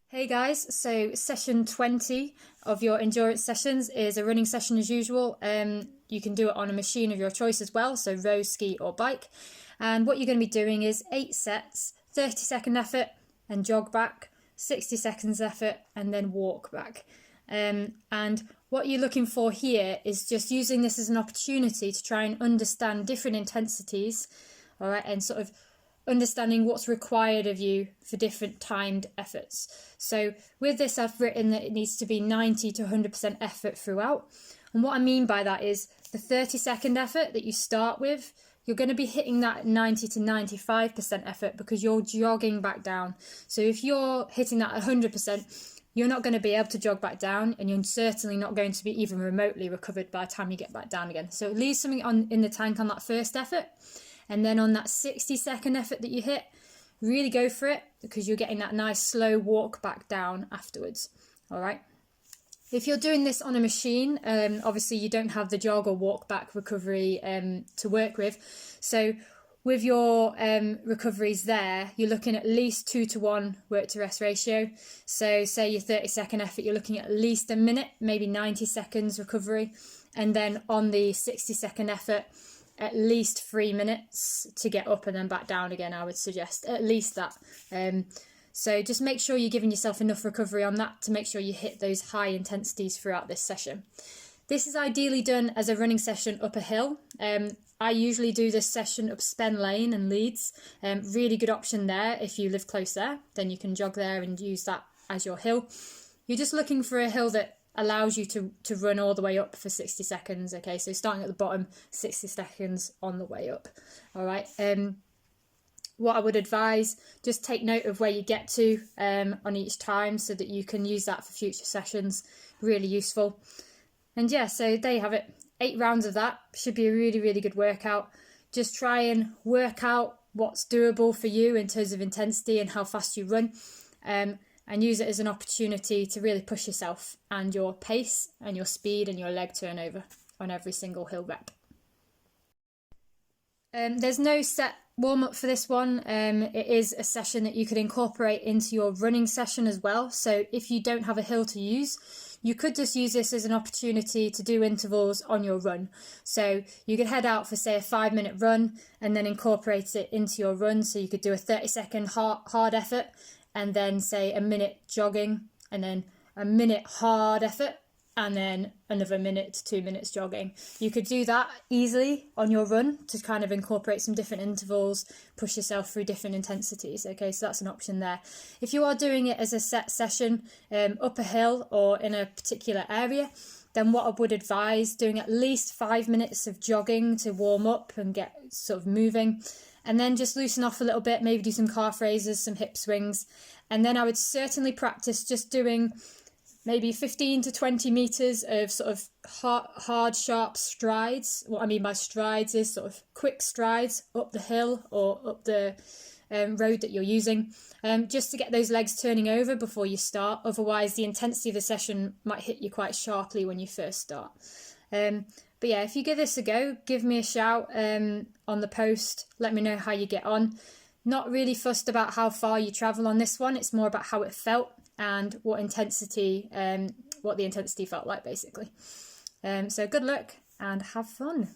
Hey guys, so session 20 of your endurance sessions is a running session as usual. You can do it on a machine of your choice as well, so row, ski or bike. And what you're going to be doing is 8 sets, 30-second effort and jog back, 60 seconds effort and then walk back. And what you're looking for here is just using this as an opportunity to try and understand different intensities, all right, and sort of understanding what's required of you for different timed efforts. So with this, I've written that it needs to be 90 to 100% effort throughout. And what I mean by that is the 30-second effort that you start with, you're going to be hitting that 90 to 95% effort because you're jogging back down. So if you're hitting that 100%, you're not going to be able to jog back down, and you're certainly not going to be even remotely recovered by the time you get back down again. So leave something in the tank on that first effort. And then on that 60-second effort that you hit, really go for it because you're getting that nice slow walk back down afterwards. All right. If you're doing this on a machine, obviously you don't have the jog or walk back recovery to work with. So with your recoveries there, you're looking at least 2-to-1 work to rest ratio. So say your 30-second effort, you're looking at least a minute, maybe 90 seconds recovery. And then on the 60-second effort, at least 3 minutes to get up and then back down again. I would suggest at least that. So just make sure you're giving yourself enough recovery on that to make sure you hit those high intensities throughout this session. This is ideally done as a running session up a hill. I usually do this session up Spen Lane in Leeds. Really good option there. If you live close there, then you can jog there and use that as your hill. You're just looking for a hill that allows you to run all the way up for 60 seconds. Okay, so starting at the bottom, 60 seconds on the way up. All right. What I would advise, just take note of where you get to on each time so that you can use that for future sessions. Really useful. And yeah, so there you have it. 8 rounds of that should be a really, really good workout. Just try and work out what's doable for you in terms of intensity and how fast you run. And use it as an opportunity to really push yourself and your pace and your speed and your leg turnover on every single hill rep. There's no set warm-up for this one. It is a session that you could incorporate into your running session as well. So if you don't have a hill to use, you could just use this as an opportunity to do intervals on your run. So you could head out for, say, a 5-minute run and then incorporate it into your run. So you could do a 30-second hard effort, and then say a minute jogging, and then a minute hard effort, and then another minute to 2 minutes jogging. You could do that easily on your run to kind of incorporate some different intervals, push yourself through different intensities. Okay, so that's an option there. If you are doing it as a set session up a hill or in a particular area, then what I would advise doing at least 5 minutes of jogging to warm up and get sort of moving. And then just loosen off a little bit, maybe do some calf raises, some hip swings. And then I would certainly practice just doing maybe 15 to 20 meters of sort of hard, sharp strides. What I mean by strides is sort of quick strides up the hill or up the road that you're using, just to get those legs turning over before you start. Otherwise, the intensity of the session might hit you quite sharply when you first start. But yeah, if you give this a go, give me a shout on the post. Let me know how you get on. Not really fussed about how far you travel on this one. It's more about how it felt and what the intensity felt like, basically. So good luck and have fun.